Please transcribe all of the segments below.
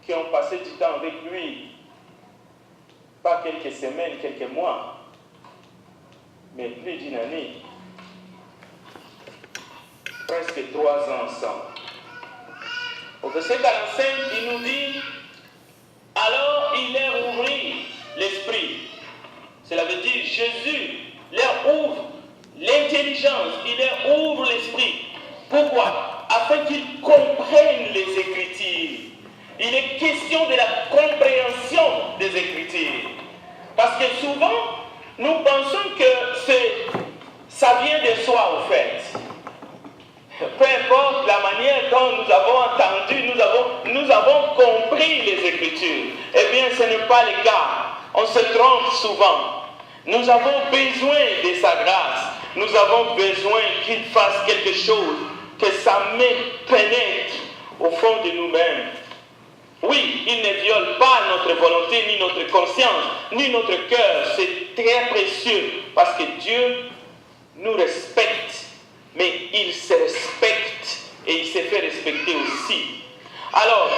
qui ont passé du temps avec lui, pas quelques semaines, quelques mois, mais plus d'une année, presque 3 ans ensemble. Au verset 45, il nous dit, alors il leur ouvrit l'esprit. Cela veut dire Jésus leur ouvre l'intelligence, il leur ouvre l'esprit. Pourquoi? Afin qu'ils comprennent les Écritures. Il est question de la compréhension des Écritures. Parce que souvent, nous pensons que ça vient de soi, au fait. Peu importe la manière dont nous avons entendu, nous avons compris les Écritures. Eh bien, ce n'est pas le cas. On se trompe souvent. Nous avons besoin de sa grâce. Nous avons besoin qu'il fasse quelque chose, que sa main pénètre au fond de nous-mêmes. Oui, il ne viole pas notre volonté, ni notre conscience, ni notre cœur. C'est très précieux parce que Dieu nous respecte, mais il se respecte et il se fait respecter aussi. Alors,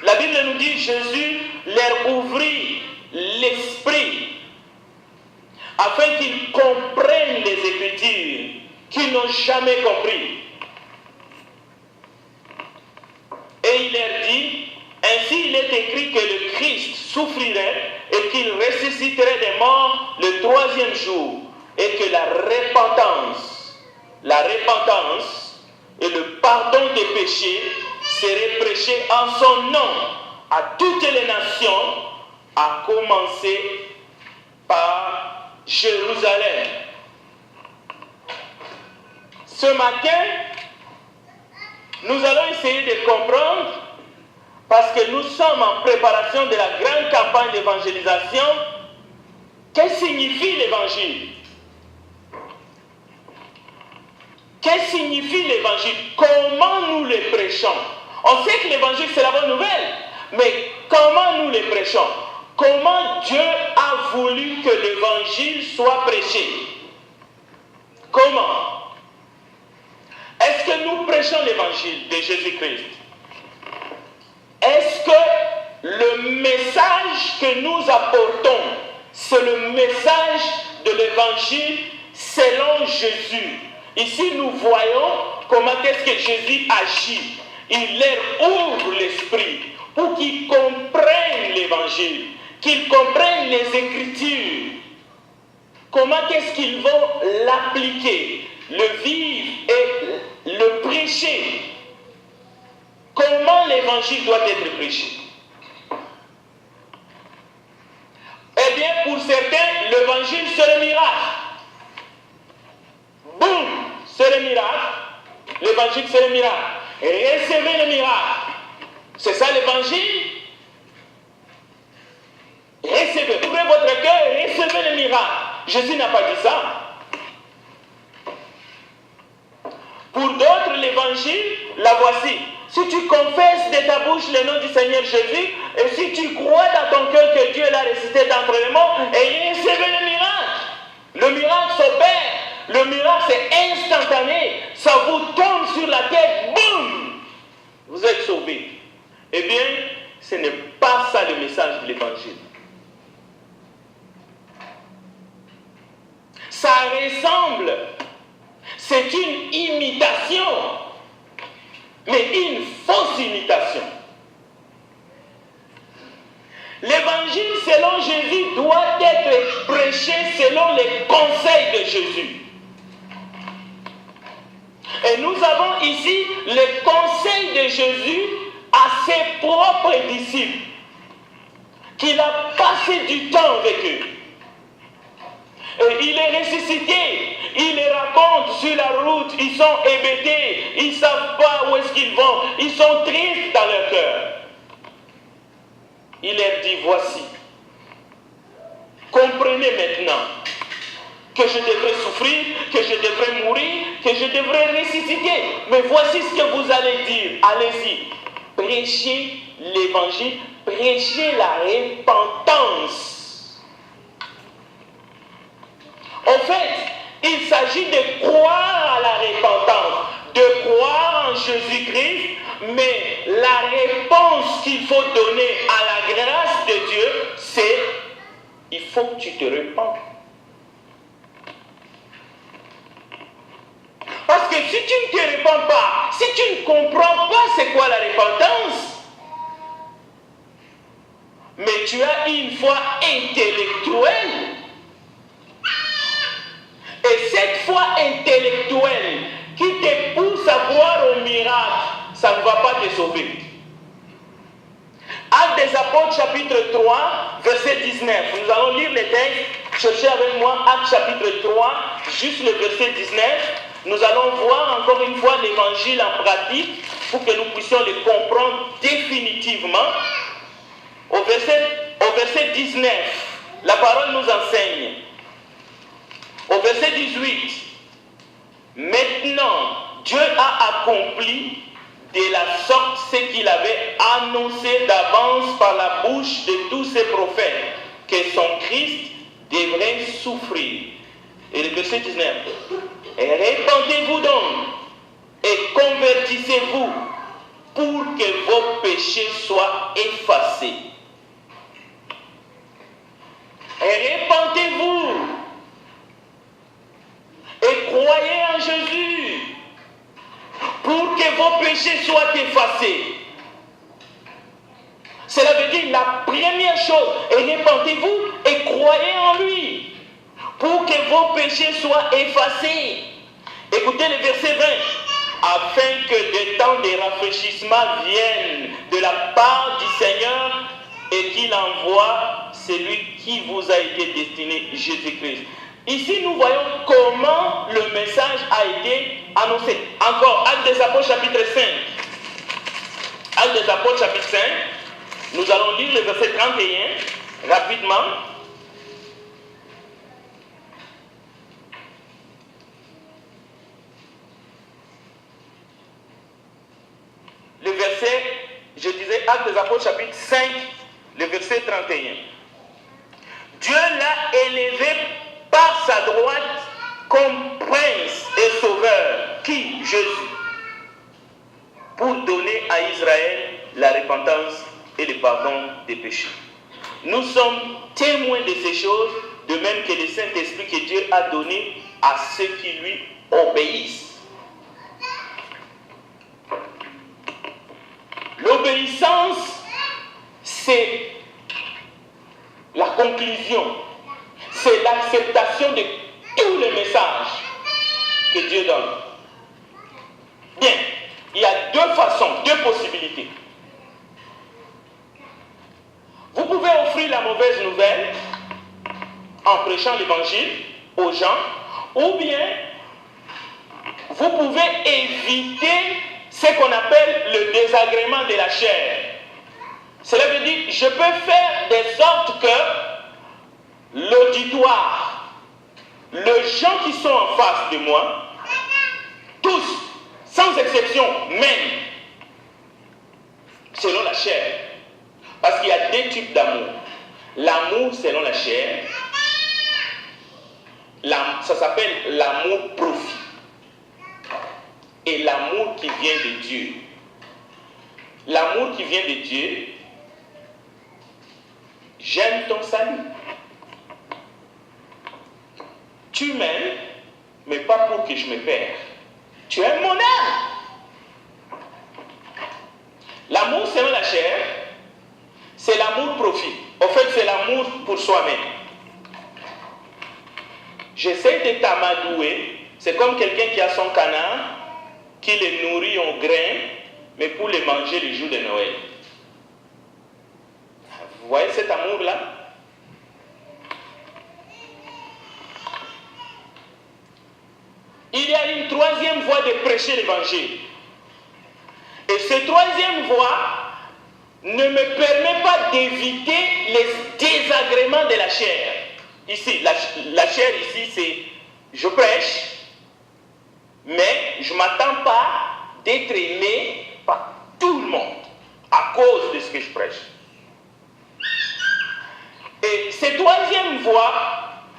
la Bible nous dit, Jésus leur ouvrit l'esprit afin qu'ils comprennent les Écritures qu'ils n'ont jamais compris. Et il leur dit, ainsi il est écrit que le Christ souffrirait et qu'il ressusciterait des morts le 3e jour, et que la repentance et le pardon des péchés seraient prêchés en son nom à toutes les nations, à commencer par Jérusalem. Ce matin, nous allons essayer de comprendre, parce que nous sommes en préparation de la grande campagne d'évangélisation, que signifie l'évangile? Que signifie l'évangile? Comment nous le prêchons? On sait que l'évangile c'est la bonne nouvelle, mais comment nous le prêchons? Comment Dieu a voulu que l'évangile soit prêché? Comment? Est-ce que nous prêchons l'évangile de Jésus-Christ? Est-ce que le message que nous apportons, c'est le message de l'évangile selon Jésus? Ici, nous voyons comment est-ce que Jésus agit. Il leur ouvre l'esprit pour qu'ils comprennent l'évangile, qu'ils comprennent les Écritures. Comment est-ce qu'ils vont l'appliquer, le vivre et le prêcher? Comment l'évangile doit être prêché? Eh bien, pour certains, l'évangile c'est le miracle. Boum, c'est le miracle. L'évangile c'est le miracle. Recevez le miracle. C'est ça l'évangile? Recevez. Ouvrez votre cœur et recevez le miracle. Jésus n'a pas dit ça. Pour d'autres, l'évangile, la voici. Si tu confesses de ta bouche le nom du Seigneur Jésus, et si tu crois dans ton cœur que Dieu l'a ressuscité d'entre les morts, et recevez le miracle. Le miracle s'opère. Le miracle c'est instantané. Ça vous tombe sur la tête, boum, vous êtes sauvés. Eh bien, ce n'est pas ça le message de l'évangile. Ça ressemble, c'est une imitation, mais une fausse imitation. L'évangile selon Jésus doit être prêché selon les conseils de Jésus. Et nous avons ici le conseil de Jésus à ses propres disciples, qu'il a passé du temps avec eux. Et il est ressuscité, il les raconte sur la route, ils sont hébétés, ils ne savent pas où est-ce qu'ils vont, ils sont tristes dans leur cœur. Il leur dit, voici, comprenez maintenant que je devrais souffrir, que je devrais mourir, que je devrais ressusciter. Mais voici ce que vous allez dire. Allez-y, prêchez l'évangile, prêchez la repentance. En fait, il s'agit de croire à la repentance, de croire en Jésus-Christ Mais la réponse qu'il faut donner à la grâce de Dieu, c'est il faut que tu te répandes. Parce que si tu ne te répands pas, si tu ne comprends pas c'est quoi la repentance, mais tu as une foi intellectuelle, et cette foi intellectuelle qui te pousse à croire au miracle, ça ne va pas te sauver. Actes des Apôtres chapitre 3, verset 19. Nous allons lire les textes. Cherchez avec moi Actes chapitre 3, juste le verset 19. Nous allons voir encore une fois l'évangile en pratique pour que nous puissions le comprendre définitivement. Au verset 19, la parole nous enseigne. Au verset 18, maintenant, Dieu a accompli de la sorte ce qu'il avait annoncé d'avance par la bouche de tous ses prophètes, que son Christ devrait souffrir. Et le verset 19, et répandez-vous donc et convertissez-vous pour que vos péchés soient effacés. Et répandez-vous et croyez en Jésus pour que vos péchés soient effacés. Cela veut dire la première chose, et répandez-vous et croyez en lui pour que vos péchés soient effacés. Écoutez le verset 20. Afin que des temps de rafraîchissement viennent de la part du Seigneur et qu'il envoie celui qui vous a été destiné, Jésus-Christ. Ici, nous voyons comment le message a été annoncé. Encore, Actes des Apôtres chapitre 5. Actes des Apôtres chapitre 5. Nous allons lire le verset 31 rapidement. Le verset, je disais, Actes des Apôtres chapitre 5, le verset 31. Dieu l'a élevé par sa droite comme prince et sauveur, qui? Jésus, pour donner à Israël la repentance et le pardon des péchés. Nous sommes témoins de ces choses, de même que le Saint-Esprit que Dieu a donné à ceux qui lui obéissent. L'obéissance, c'est la conclusion, c'est l'acceptation de tous les messages que Dieu donne. Bien, il y a deux façons, deux possibilités. Vous pouvez offrir la mauvaise nouvelle en prêchant l'évangile aux gens, ou bien vous pouvez éviter ce qu'on appelle le désagrément de la chair. Cela veut dire, je peux faire de sorte que l'auditoire, les gens qui sont en face de moi, tous, sans exception, même, selon la chair. Parce qu'il y a deux types d'amour. L'amour selon la chair, ça s'appelle l'amour profit. Et l'amour qui vient de Dieu. L'amour qui vient de Dieu, j'aime ton salut. Tu m'aimes, mais pas pour que je me perde. Tu aimes mon âme. L'amour selon la chair, c'est l'amour profit. En fait, c'est l'amour pour soi-même. J'essaie de t'amadouer. C'est comme quelqu'un qui a son canard, qui les nourrit en grains, mais pour les manger le jour de Noël. Vous voyez cet amour-là? Il y a une troisième voie de prêcher l'évangile. Et cette troisième voie ne me permet pas d'éviter les désagréments de la chair. Ici, la chair ici, c'est je prêche, mais je ne m'attends pas d'être aimé par tout le monde à cause de ce que je prêche. Et cette troisième voie,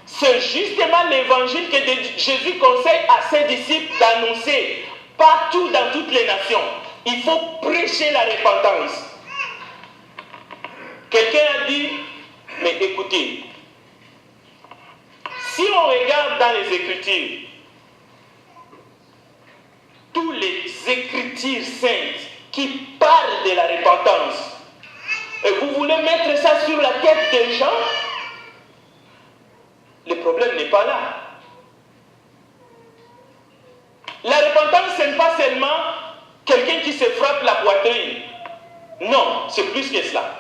c'est justement l'évangile que Jésus conseille à ses disciples d'annoncer partout dans toutes les nations. il faut prêcher la repentance. Quelqu'un a dit, mais écoutez, si on regarde dans les Écritures, tous les Écritures saintes qui parlent de la repentance, et vous voulez mettre ça sur la tête des gens, le problème n'est pas là. La repentance, ce n'est pas seulement quelqu'un qui se frappe la poitrine. Non, c'est plus que cela.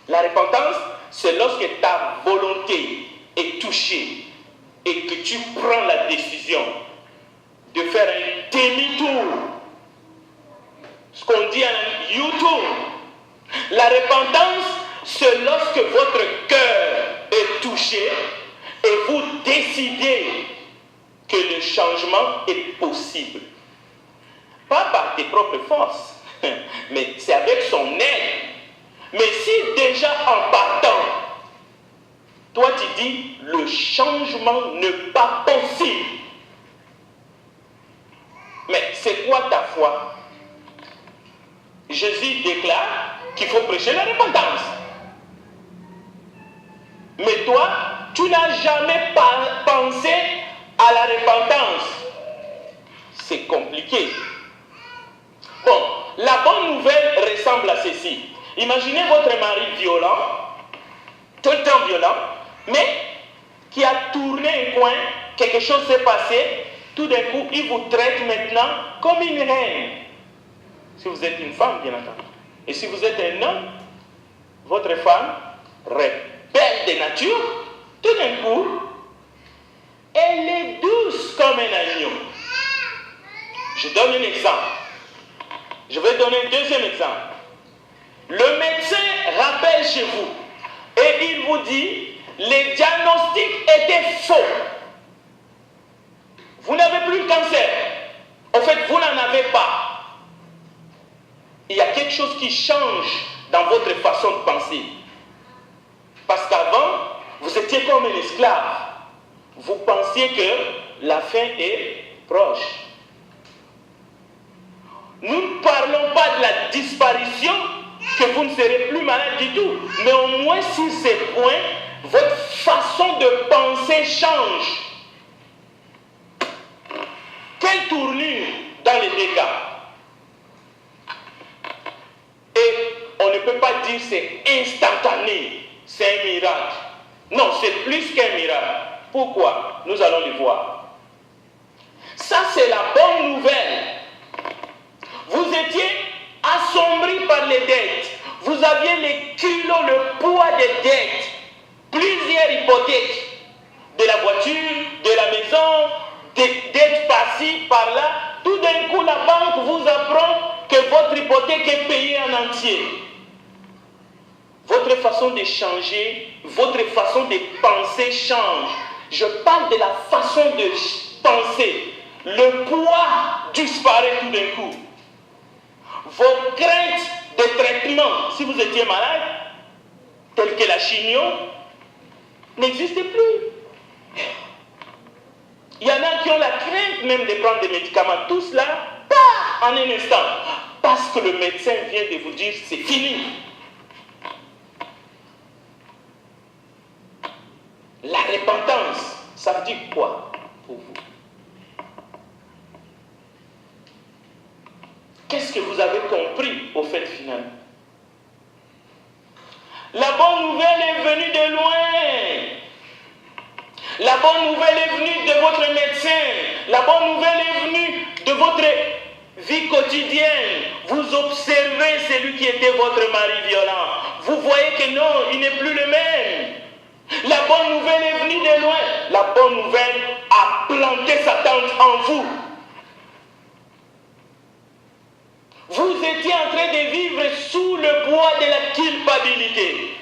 La repentance, c'est lorsque ta volonté est touchée et que tu prends la décision de faire un demi-tour. Ce qu'on dit en YouTube. La repentance, c'est lorsque votre cœur est touché et vous décidez que le changement est possible. Pas par tes propres forces, mais c'est avec son aide. Mais si déjà en partant, toi tu dis le changement n'est pas possible. Mais c'est quoi ta foi? Jésus déclare qu'il faut prêcher la repentance. Mais toi, tu n'as jamais pensé à la repentance. C'est compliqué. Bon, la bonne nouvelle ressemble à ceci. Imaginez votre mari violent, tout le temps violent, mais qui a tourné un coin, quelque chose s'est passé, tout d'un coup, il vous traite maintenant comme une reine. Si vous êtes une femme, bien entendu. Et si vous êtes un homme, votre femme, rebelle de nature, tout d'un coup, elle est douce comme un agneau. Je donne un exemple. Je vais donner un deuxième exemple. Le médecin rappelle chez vous et il vous dit, les diagnostics étaient faux. Vous n'avez plus le cancer. En fait, vous n'en avez pas. Il y a quelque chose qui change dans votre façon de penser. Parce qu'avant, vous étiez comme un esclave. Vous pensiez que la fin est proche. Nous ne parlons pas de la disparition, que vous ne serez plus malade du tout. Mais au moins sur ces points, votre façon de penser change. Quelle tournure dans les deux cas. Et on ne peut pas dire c'est instantané, c'est un miracle. Non, c'est plus qu'un miracle. Pourquoi? Nous allons le voir. Ça, c'est la bonne nouvelle. Vous étiez assombris par les dettes. Vous aviez les kilos, le poids des dettes. Plusieurs hypothèques. De la voiture, de la maison, des dettes par-ci, par-là. Tout d'un coup, la banque vous apprend que votre hypothèque est payée en entier. Votre façon de changer, votre façon de penser change. Je parle de la façon de penser. Le poids disparaît tout d'un coup. Vos craintes de traitement, si vous étiez malade, telles que la chimio, n'existent plus. Il y en a qui ont la crainte même de prendre des médicaments. Tout cela, en un instant. Parce que le médecin vient de vous dire, c'est fini. La repentance, ça veut dire quoi pour vous? Qu'est-ce que vous avez compris au fait final? La bonne nouvelle est venue de loin. La bonne nouvelle est venue de votre médecin. La bonne nouvelle est venue de votre vie quotidienne. Vous observez celui qui était votre mari violent. Vous voyez que non, il n'est plus le même. La bonne nouvelle est venue de loin. La bonne nouvelle a planté sa tente en vous. Vous étiez en train de vivre sous le poids de la culpabilité.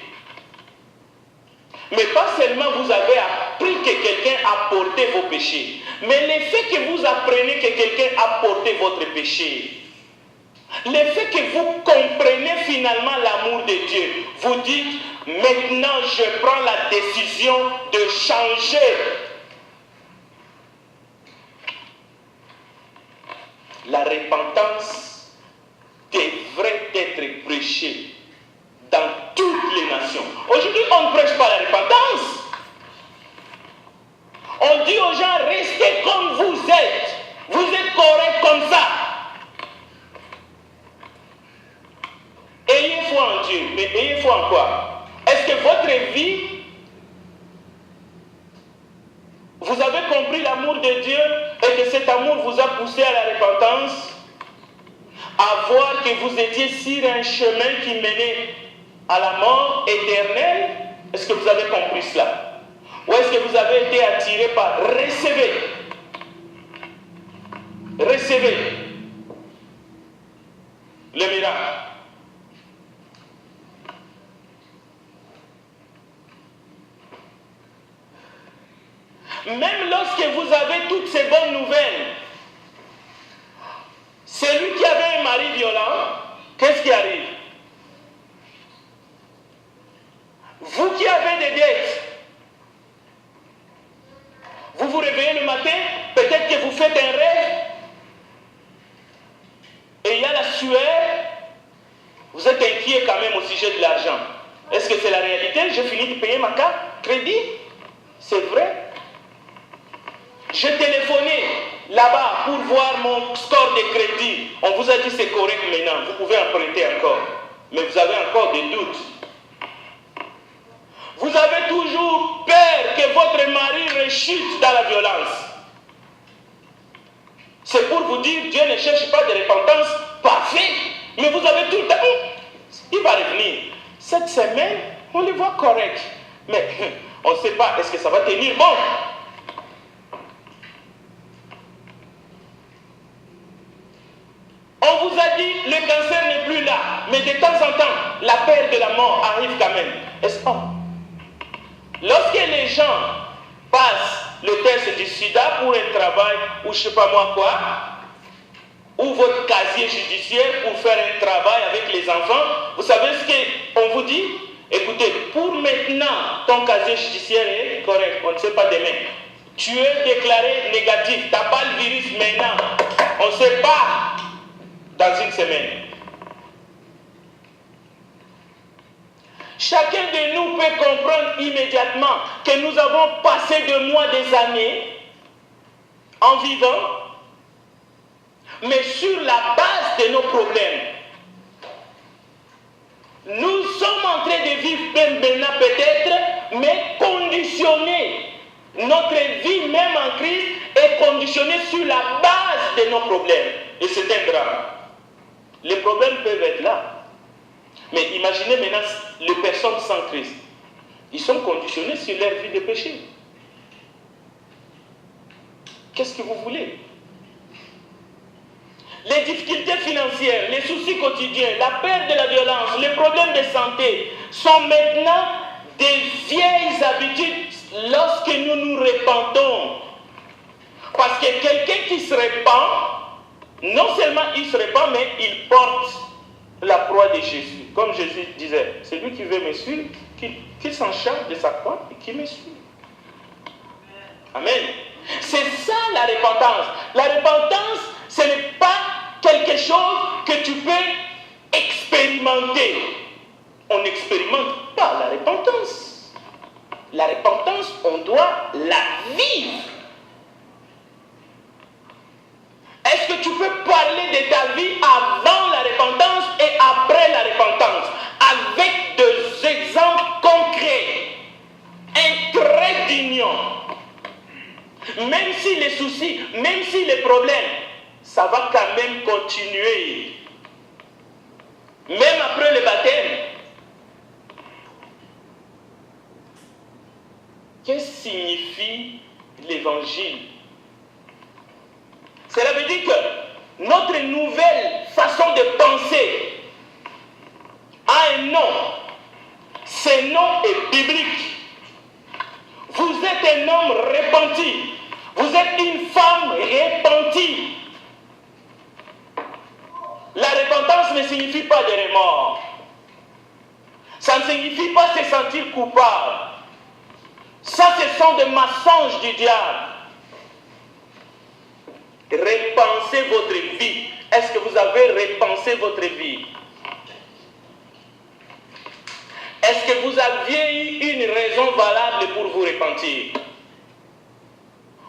Mais pas seulement vous avez appris que quelqu'un a porté vos péchés, mais le fait que vous apprenez que quelqu'un a porté votre péché, le fait que vous comprenez finalement l'amour de Dieu, vous dites, maintenant je prends la décision de changer. la repentance devrait être prêchée dans toutes les nations. Aujourd'hui, on ne prêche pas la repentance. On dit aux gens, restez comme vous êtes. Vous êtes corrects comme ça. Ayez foi en Dieu. Mais ayez foi en quoi? Est-ce que votre vie, vous avez compris l'amour de Dieu et que cet amour vous a poussé à la repentance, à voir que vous étiez sur un chemin qui menait à la mort éternelle? Est-ce que vous avez compris cela? Ou est-ce que vous avez été attiré par recevez le miracle? Même lorsque vous avez toutes ces bonnes nouvelles, celui qui avait un mari violent, qu'est-ce qui arrive? Vous qui avez des dettes, vous vous réveillez le matin, peut-être que vous faites un rêve, et il y a la sueur, vous êtes inquiet quand même au sujet de l'argent. Est-ce que c'est la réalité? J'ai fini de payer ma carte crédit? C'est vrai? J'ai téléphoné là-bas pour voir mon score de crédit. On vous a dit c'est correct maintenant, vous pouvez emprunter encore. Mais vous avez encore des doutes. Vous avez toujours peur que votre mari rechute dans la violence. C'est pour vous dire, Dieu ne cherche pas de repentance parfaite, mais vous avez tout le temps. Il va revenir. Cette semaine, on le voit correct. Mais on ne sait pas, est-ce que ça va tenir bon? On vous a dit, le cancer n'est plus là, mais de temps en temps, la peur de la mort arrive quand même. Est-ce pas? Lorsque les gens passent le test du sida pour un travail, ou je ne sais pas moi quoi, ou votre casier judiciaire pour faire un travail avec les enfants, vous savez ce qu'on vous dit? Écoutez, pour maintenant, ton casier judiciaire est correct, on ne sait pas demain. Tu es déclaré négatif, tu n'as pas le virus maintenant, on ne sait pas dans une semaine. Chacun de nous peut comprendre immédiatement que nous avons passé de mois, des années en vivant, mais sur la base de nos problèmes. Nous sommes en train de vivre même maintenant peut-être, mais conditionnés. Notre vie, même en Christ, est conditionnée sur la base de nos problèmes. Et c'est un drame. Les problèmes peuvent être là. Mais imaginez maintenant les personnes sans Christ. Ils sont conditionnés sur leur vie de péché. Qu'est-ce que vous voulez? Les difficultés financières, les soucis quotidiens, la perte de la violence, les problèmes de santé sont maintenant des vieilles habitudes lorsque nous nous repentons. Parce que quelqu'un qui se repent, non seulement il se repent, mais il porte la croix de Jésus. Comme Jésus disait, celui qui veut me suivre, qu'il s'en charge de sa croix et qu'il me suive. Amen. C'est ça la repentance. La repentance, ce n'est pas quelque chose que tu peux expérimenter. On n'expérimente pas la repentance. La repentance, on doit la vivre. Est-ce que tu peux parler de ta vie avant la repentance et après la repentance, avec des exemples concrets, un trait d'union? Même si les soucis, même si les problèmes, ça va quand même continuer. Même après le baptême. Qu'est-ce que signifie l'évangile? Cela veut dire que notre nouvelle façon de penser a un nom. Ce nom est biblique. Vous êtes un homme repenti. Vous êtes une femme repentie. La repentance ne signifie pas de remords. Ça ne signifie pas se sentir coupable. Ça, ce sont des mensonges du diable. repensez votre vie. Est-ce que vous avez repensé votre vie? Est-ce que vous aviez eu une raison valable pour vous repentir?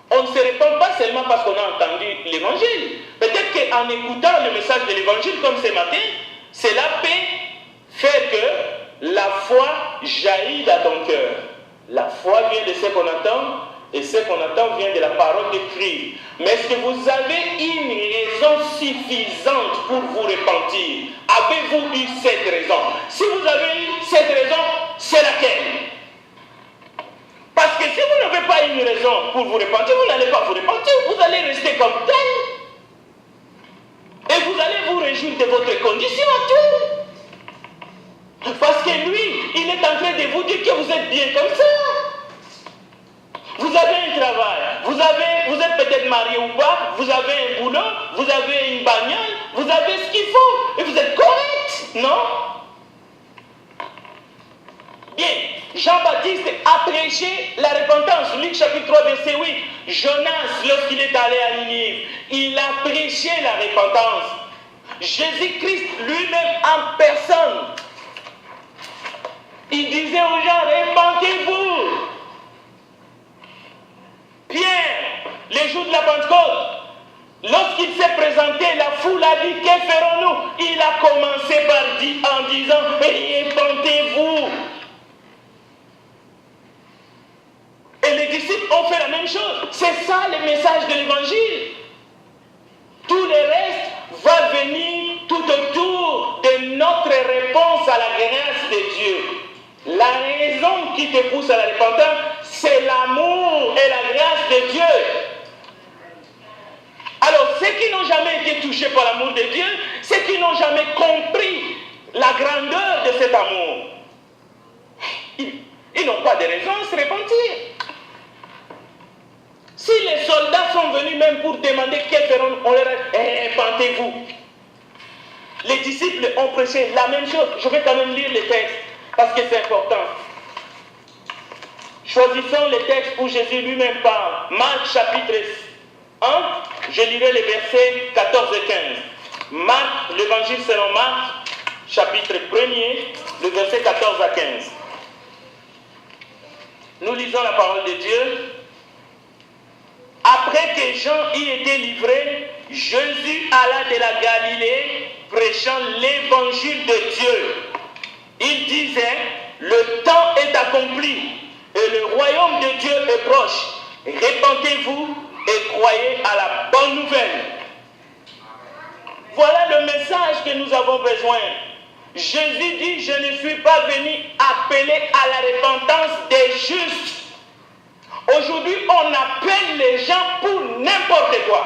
On ne se répand pas seulement parce qu'on a entendu l'évangile. Peut-être qu'en écoutant le message de l'évangile comme ce matin, cela peut faire que la foi jaillit dans ton cœur. La foi vient de ce qu'on entend, et ce qu'on entend vient de la parole de Christ. Mais est-ce que vous avez une raison suffisante pour vous repentir? Avez-vous eu cette raison? Si vous avez eu cette raison, c'est laquelle? Parce que si vous n'avez pas une raison pour vous repentir, vous n'allez pas vous repentir, vous allez rester comme tel. Et vous allez vous réjouir de votre condition actuelle. Parce que lui, il est en train de vous dire que vous êtes bien comme ça. Vous avez un travail, vous êtes peut-être marié ou pas, vous avez un boulot, vous avez une bagnole, vous avez ce qu'il faut, et vous êtes correct, non? Bien, Jean-Baptiste a prêché la repentance. Luc chapitre 3, verset 8. Jonas, lorsqu'il est allé à Ninive, il a prêché la repentance. Jésus-Christ lui-même en personne, il disait aux gens, repentez-vous. Pierre, les jours de la Pentecôte, lorsqu'il s'est présenté, la foule a dit, que ferons-nous? Il a commencé par dire, en disant, repentez-vous. Et les disciples ont fait la même chose. C'est ça le message de l'évangile. Tout le reste va venir tout autour de notre réponse à la grâce de Dieu. La raison qui te pousse à la repentance, c'est l'amour et la grâce de Dieu. Alors, ceux qui n'ont jamais été touchés par l'amour de Dieu, ceux qui n'ont jamais compris la grandeur de cet amour, ils n'ont pas de raison à se repentir. Si les soldats sont venus même pour demander quel feront, on leur a dit, repentez-vous. Les disciples ont prêché la même chose. Je vais quand même lire les textes, parce que c'est important. Choisissons les textes où Jésus lui-même parle. Marc chapitre 1, je lirai les versets 14 et 15. Marc, l'évangile selon Marc, chapitre 1er, le verset 14 à 15. Nous lisons la parole de Dieu. Après que Jean y était livré, Jésus alla de la Galilée prêchant l'évangile de Dieu. Il disait, le temps est accompli et le royaume de Dieu est proche. Repentez-vous et croyez à la bonne nouvelle. Voilà le message que nous avons besoin. Jésus dit, je ne suis pas venu appeler à la repentance des justes. Aujourd'hui, on appelle les gens pour n'importe quoi.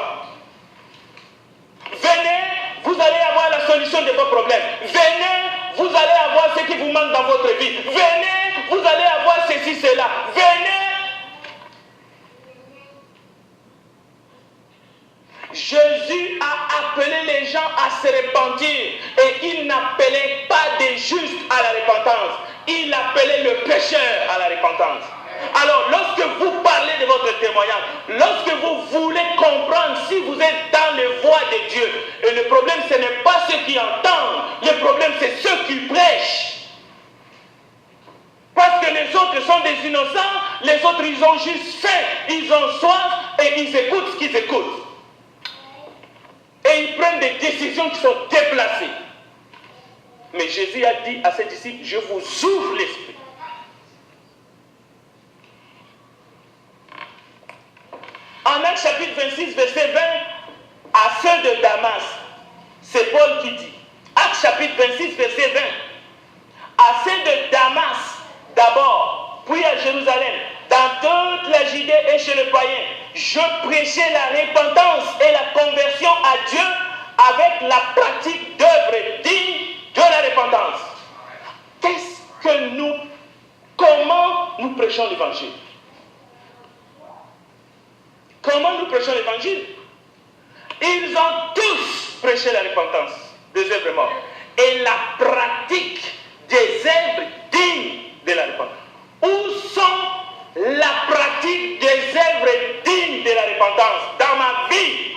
Venez, vous allez avoir la solution de vos problèmes. Venez, vous allez avoir ce qui vous manque dans votre vie. Venez, vous allez avoir ceci, cela. Venez. Jésus a appelé les gens à se repentir et il n'appelait pas des justes à la repentance. Il appelait le pécheur à la repentance. Alors, lorsque vous parlez de votre témoignage, lorsque vous voulez comprendre si vous êtes dans les voies de Dieu, et le problème ce n'est pas ceux qui entendent, le problème c'est ceux qui prêchent. Parce que les autres sont des innocents, les autres ils ont juste faim, ils ont soif et ils écoutent ce qu'ils écoutent. Et ils prennent des décisions qui sont déplacées. Mais Jésus a dit à ses disciples, je vous ouvre l'esprit. En Actes chapitre 26, verset 20, à ceux de Damas, c'est Paul qui dit. Actes chapitre 26, verset 20, à ceux de Damas, d'abord, puis à Jérusalem, dans toute la Judée et chez les païens, je prêchais la repentance et la conversion à Dieu avec la pratique d'œuvres dignes de la repentance. Comment nous prêchons l'évangile? Comment nous prêchons l'évangile? Ils ont tous prêché la repentance des œuvres mortes et la pratique des œuvres dignes de la repentance. Où sont la pratique des œuvres dignes de la repentance? Dans ma vie,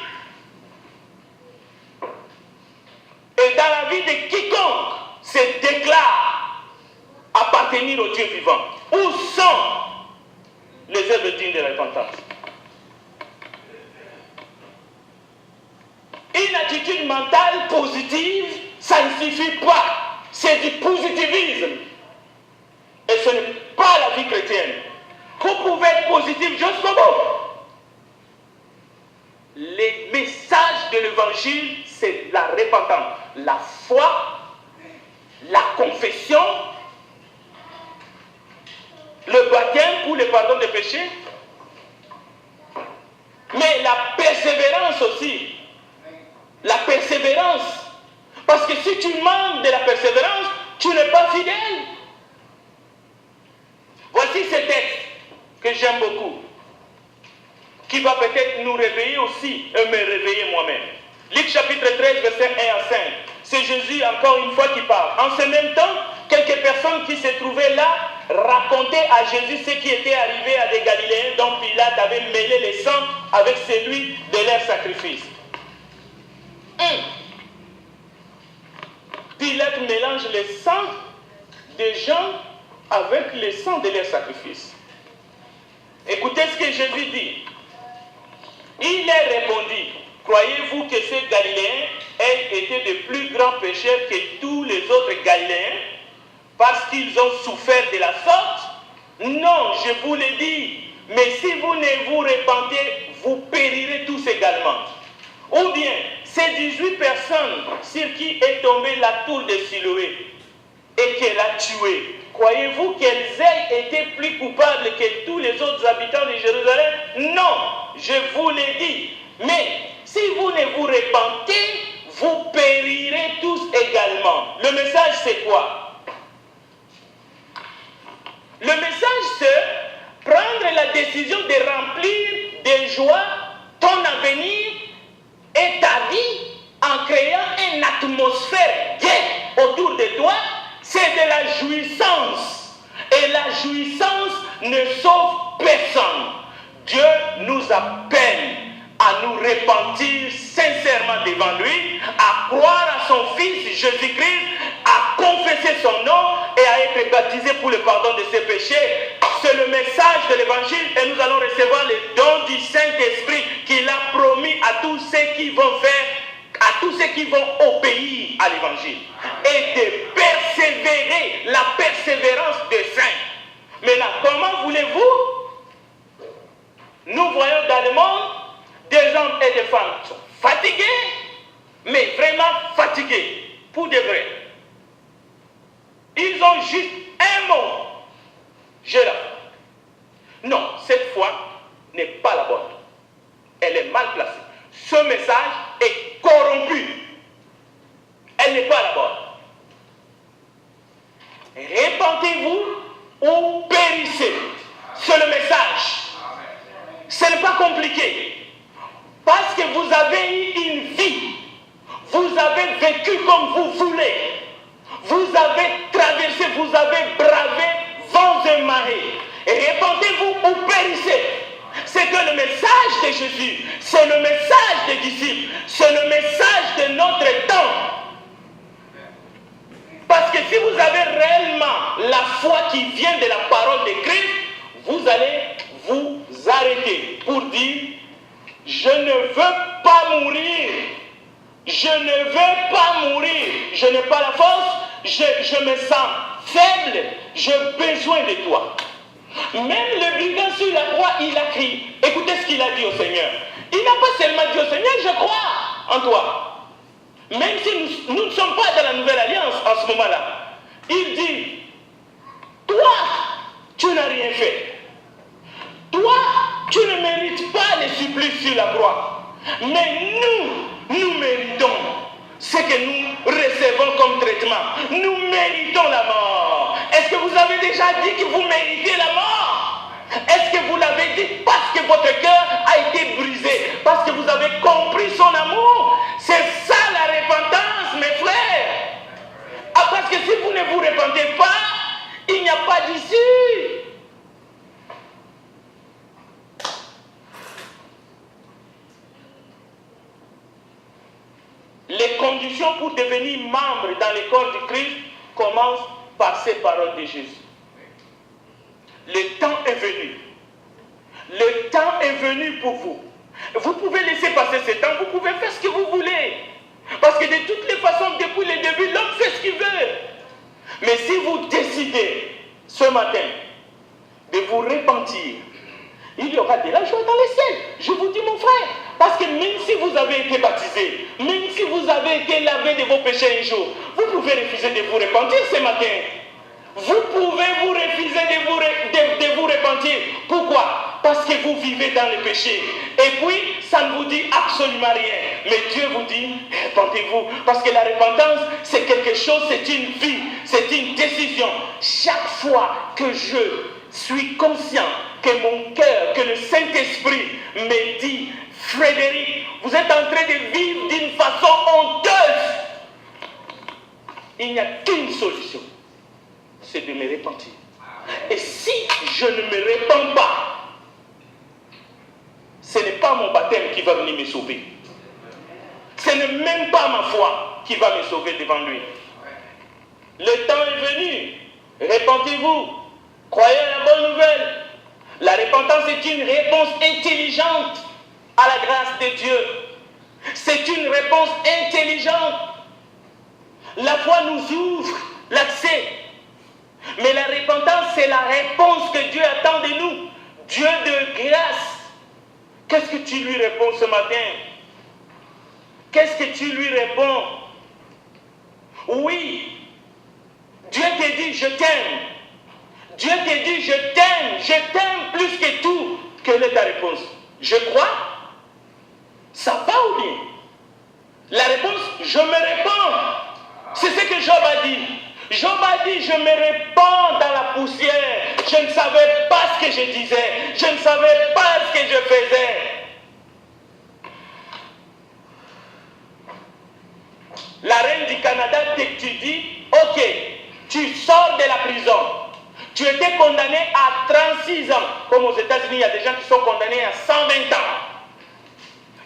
vie de quiconque se déclare appartenir au Dieu vivant. Où sont les œuvres dignes de repentance? Une attitude mentale positive, ça ne suffit pas. C'est du positivisme. Et ce n'est pas la vie chrétienne. Vous pouvez être positif jusqu'au bout. Les messages de l'évangile, c'est la repentance, la foi, la confession, le baptême pour le pardon des péchés, mais la persévérance aussi. La persévérance. Parce que si tu manques de la persévérance, tu n'es pas fidèle. Voici ce texte que j'aime beaucoup, qui va peut-être nous réveiller aussi et me réveiller moi-même. Luc chapitre 13, verset 1 à 5. C'est Jésus encore une fois qui parle. En ce même temps, quelques personnes qui se trouvaient là racontaient à Jésus ce qui était arrivé à des Galiléens dont Pilate avait mêlé le sang avec celui de leur sacrifice. Pilate mélange le sang des gens avec le sang de leur sacrifice. Écoutez ce que Jésus dit. Il leur répondit, croyez-vous que ces Galiléens aient été de plus grands pécheurs que tous les autres Galiléens parce qu'ils ont souffert de la sorte? Non, je vous le dis, mais si vous ne vous repentez, vous périrez tous également. Ou bien, ces 18 personnes sur qui est tombée la tour de Siloé et qu'elle a tué, croyez-vous qu'elles aient été plus coupables que tous les autres habitants de Jérusalem? Non, je vous l'ai dit. Mais si vous ne vous repentez, vous périrez tous également. Le message, c'est quoi? Le message, c'est prendre la décision de remplir de joie ton avenir et ta vie en créant une atmosphère gaie autour de toi. C'est de la jouissance. Et la jouissance ne sauve personne. Dieu nous appelle à nous repentir sincèrement devant lui, à croire à son Fils Jésus-Christ, à confesser son nom et à être baptisé pour le pardon de ses péchés. C'est le message de l'évangile et nous allons recevoir les dons du Saint-Esprit qu'il a promis à tous ceux qui vont faire, à tous ceux qui vont obéir à l'évangile. Et de persévérer, la persévérance des saints. Maintenant, comment voulez-vous? Nous voyons dans le monde des hommes et des femmes qui sont fatigués, mais vraiment fatigués, pour de vrai. Ils ont juste un mot. Je la foi. Non, cette foi n'est pas la bonne. Elle est mal placée. Ce message est corrompu. Elle n'est pas la bonne. Repentez-vous ou périssez. C'est le message. Ce n'est pas compliqué. Parce que vous avez eu une vie. Vous avez vécu comme vous voulez. Vous avez traversé, vous avez bravé vents et marées. Repentez-vous ou périssez. C'est que le message de Jésus, c'est le message des disciples, c'est le message de notre temps. Parce que si vous avez réellement la foi qui vient de la parole de Christ, vous allez vous arrêter pour dire, je ne veux pas mourir. Je ne veux pas mourir. Je n'ai pas la force. Je me sens faible. J'ai besoin de toi. Même le brigand sur la croix, il a crié. Écoutez ce qu'il a dit au Seigneur. Il n'a pas seulement dit au Seigneur, je crois en toi. Même si nous ne sommes pas dans la nouvelle alliance en ce moment-là. Il dit, toi, tu n'as rien fait. Toi, tu ne mérites pas les supplices sur la croix. Mais nous méritons ce que nous recevons comme traitement. Nous méritons la mort. Est-ce que vous avez déjà dit que vous méritez la mort? Est-ce que vous l'avez dit parce que votre cœur a été brisé, parce que vous avez compris son amour? C'est ça la repentance, mes frères. Ah, parce que si vous ne vous repentez pas, il n'y a pas d'issue. Les conditions pour devenir membre dans le corps du Christ commence par ces paroles de Jésus. Le temps est venu. Le temps est venu pour vous. Vous pouvez laisser passer ce temps, vous pouvez faire ce que vous voulez. Parce que de toutes les façons, depuis le début, l'homme fait ce qu'il veut. Mais si vous décidez ce matin de vous repentir, il y aura de la joie dans les ciels. Je vous dis, mon frère, parce que même si vous avez été baptisé, même si vous avez été lavé de vos péchés un jour, vous pouvez refuser de vous repentir ce matin. Vous pouvez vous refuser de vous repentir. Pourquoi? Parce que vous vivez dans le péché. Et puis, ça ne vous dit absolument rien. Mais Dieu vous dit, repentez-vous. Parce que la repentance, c'est quelque chose, c'est une vie, c'est une décision. Chaque fois que je suis conscient que mon cœur, que le Saint-Esprit me dit, Frédéric, vous êtes en train de vivre d'une façon honteuse. Il n'y a qu'une solution, c'est de me repentir. Et si je ne me repens pas, ce n'est pas mon baptême qui va venir me sauver. Ce n'est même pas ma foi qui va me sauver devant lui. Le temps est venu. Repentez-vous. Croyez à la bonne nouvelle. La repentance est une réponse intelligente à la grâce de Dieu. C'est une réponse intelligente. La foi nous ouvre l'accès. Mais la repentance, c'est la réponse que Dieu attend de nous. Dieu de grâce. Qu'est-ce que tu lui réponds ce matin? Qu'est-ce que tu lui réponds? Oui. Dieu te dit, je t'aime. Dieu te dit, je t'aime plus que tout. Quelle est ta réponse? Je crois? Ça va ou bien? La réponse, je me répands. C'est ce que Job a dit. Job a dit, je me répands dans la poussière. Je ne savais pas ce que je disais. Je ne savais pas ce que je faisais. La reine du Canada te dit, ok, tu sors de la prison. Tu étais condamné à 36 ans. Comme aux États-Unis, il y a des gens qui sont condamnés à 120 ans.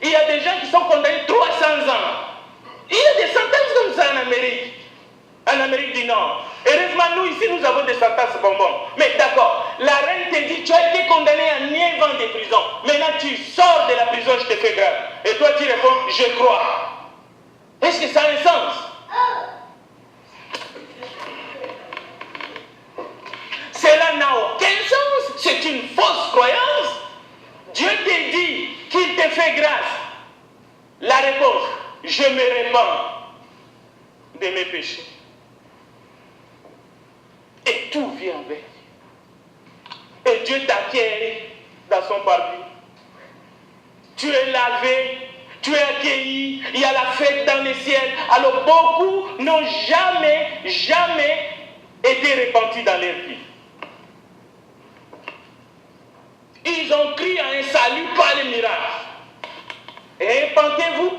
Il y a des gens qui sont condamnés à 300 ans. Il y a des sentences comme ça en Amérique. En Amérique du Nord. Heureusement, nous ici, nous avons des sentences bonbons. Mais d'accord, la reine te dit, tu as été condamné à 9 ans de prison. Maintenant, tu sors de la prison, je te fais grâce. Et toi, tu réponds, je crois. Est-ce que ça a un sens? Cela n'a aucun sens. C'est une fausse croyance. Dieu te dit qu'il te fait grâce. La réponse, je me répands de mes péchés. Et tout vient avec. Et Dieu t'accueille dans son parvis. Tu es lavé, tu es accueilli, il y a la fête dans les ciels. Alors beaucoup n'ont jamais été repentis dans leur vie. Ils ont crié à un salut par les miracles. Repentez-vous.